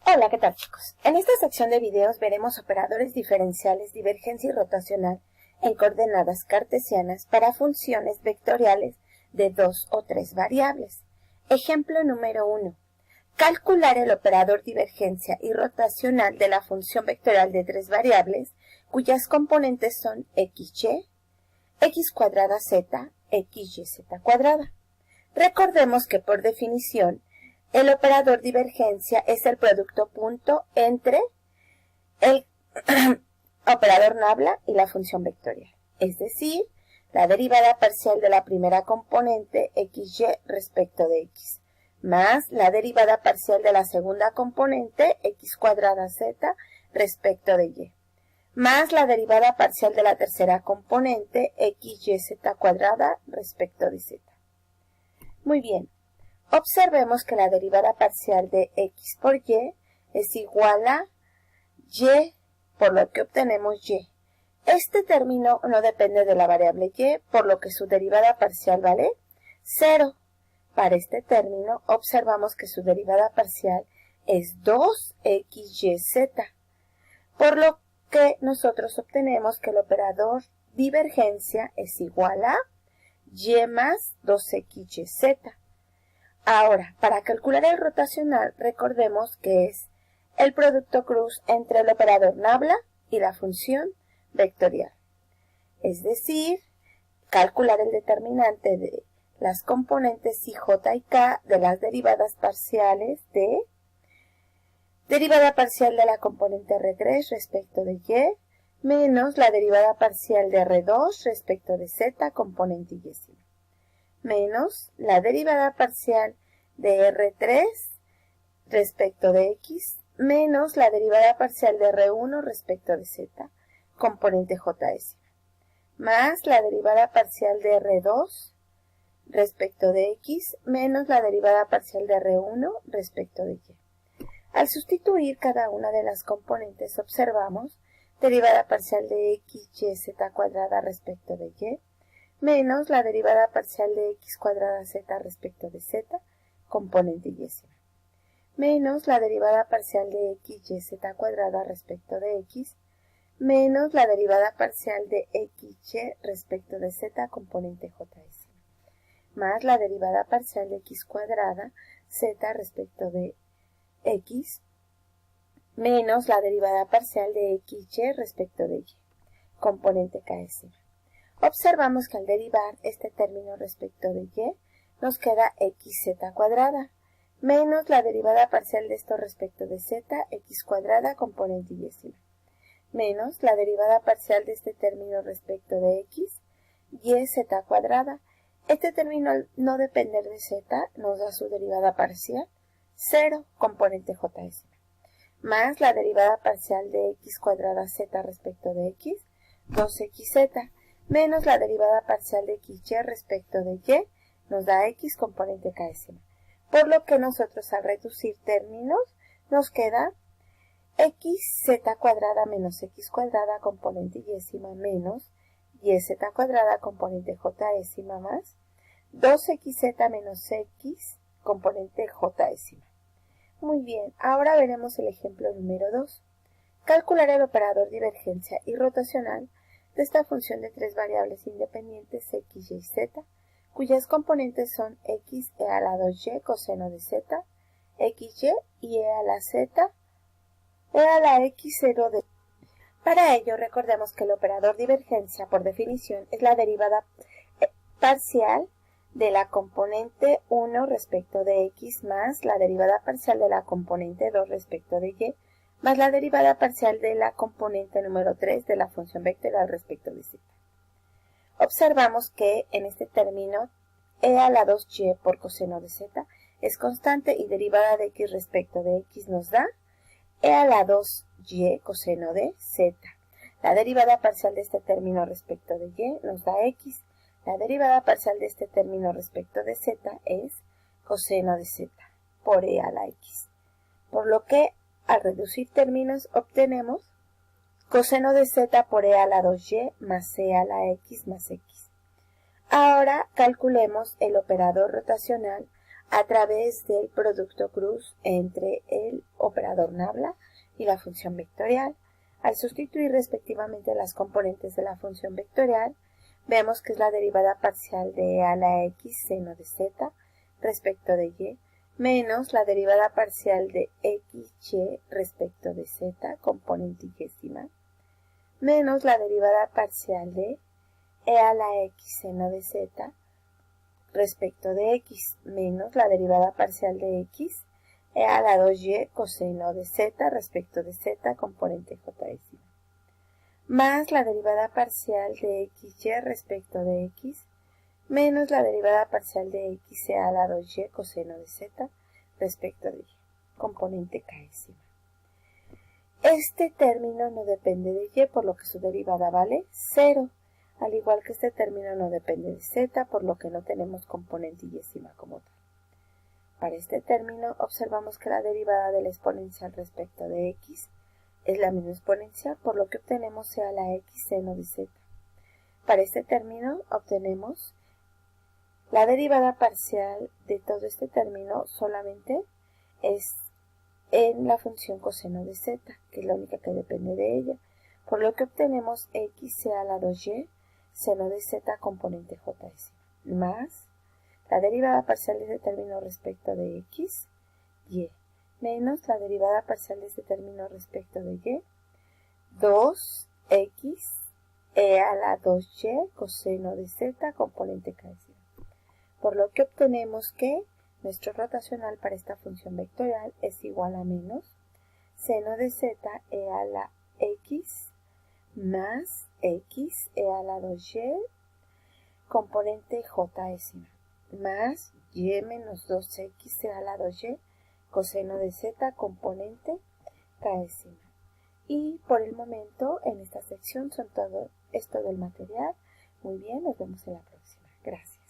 Hola, ¿qué tal, chicos? En esta sección de videos veremos operadores diferenciales, divergencia y rotacional en coordenadas cartesianas para funciones vectoriales de 2 o 3 variables. Ejemplo número 1. Calcular el operador divergencia y rotacional de la función vectorial de 3 variables cuyas componentes son xy, x cuadrada z, xyz cuadrada. Recordemos que por definición el operador divergencia es el producto punto entre el operador nabla y la función vectorial, es decir, la derivada parcial de la primera componente xy respecto de x, más la derivada parcial de la segunda componente x cuadrada z respecto de y, más la derivada parcial de la tercera componente xyz cuadrada respecto de z. Muy bien. Observemos que la derivada parcial de x por y es igual a y, por lo que obtenemos y. Este término no depende de la variable y, por lo que su derivada parcial vale 0. Para este término observamos que su derivada parcial es 2xyz, por lo que nosotros obtenemos que el operador divergencia es igual a y más 2xyz. Ahora, para calcular el rotacional, recordemos que es el producto cruz entre el operador nabla y la función vectorial. Es decir, calcular el determinante de las componentes i, j y k de las derivadas parciales de derivada parcial de la componente R3 respecto de y, menos la derivada parcial de R2 respecto de z componente y, menos la derivada parcial de R3 respecto de x, menos la derivada parcial de R1 respecto de z, componente js, más la derivada parcial de R2 respecto de x, menos la derivada parcial de R1 respecto de y. Al sustituir cada una de las componentes observamos derivada parcial de x, y, z cuadrada respecto de y, menos la derivada parcial de x cuadrada z respecto de z, componente y, menos la derivada parcial de x, y, z cuadrada respecto de x, menos la derivada parcial de x, y respecto de z, componente js, más la derivada parcial de x cuadrada z respecto de x, menos la derivada parcial de x, y respecto de y, componente ks. Observamos que al derivar este término respecto de y, nos queda xz cuadrada, menos la derivada parcial de esto respecto de z, x cuadrada, componente y, menos la derivada parcial de este término respecto de x, y z cuadrada. Este término no depende de z, nos da su derivada parcial, 0, componente js, más la derivada parcial de x cuadrada z respecto de x, 2xz, menos la derivada parcial de xy respecto de y, nos da x componente ks. Por lo que nosotros al reducir términos nos queda xz cuadrada menos x cuadrada componente y, menos yz cuadrada componente js más 2xz menos x componente js. Muy bien, ahora veremos el ejemplo número 2. Calcular el operador divergencia y rotacional de esta función de 3 variables independientes x, y, z, cuyas componentes son x e a la 2y coseno de z, xy y e a la z, e a la x0 de. Para ello, recordemos que el operador divergencia, por definición, es la derivada parcial de la componente 1 respecto de x más la derivada parcial de la componente 2 respecto de y, más la derivada parcial de la componente número 3 de la función vectorial respecto de z. Observamos que en este término e a la 2y por coseno de z es constante y derivada de x respecto de x nos da e a la 2y coseno de z. La derivada parcial de este término respecto de y nos da x. La derivada parcial de este término respecto de z es coseno de z por e a la x. Por lo que al reducir términos obtenemos coseno de z por e a la 2y más e a la x más x. Ahora calculemos el operador rotacional a través del producto cruz entre el operador operador nabla y la función vectorial. Al sustituir respectivamente las componentes de la función vectorial, vemos que es la derivada parcial de e a la x seno de z respecto de y, menos la derivada parcial de xy respecto de z, componente y-, menos la derivada parcial de e a la x seno de z respecto de x, menos la derivada parcial de x, e a la 2y coseno de z respecto de z, componente j-, más la derivada parcial de xy respecto de x, menos la derivada parcial de x e a la 2y coseno de z respecto de y, componente k-. Este término no depende de y, por lo que su derivada vale 0, al igual que este término no depende de z, por lo que no tenemos componente y como tal. Para este término observamos que la derivada de la exponencial respecto de x es la misma exponencial, por lo que obtenemos e a la x seno de z. Para este término obtenemos la derivada parcial de todo este término solamente es en la función coseno de z, que es la única que depende de ella, por lo que obtenemos x e a la 2y seno de z componente j-, más la derivada parcial de este término respecto de x, y, menos la derivada parcial de este término respecto de y, 2x e a la 2y coseno de z componente k-. Por lo que obtenemos que nuestro rotacional para esta función vectorial es igual a menos seno de z e a la x más x e a la 2y componente j-, más y menos 2x e a la 2y coseno de z componente k-. Y por el momento en esta sección es todo el material. Muy bien, nos vemos en la próxima. Gracias.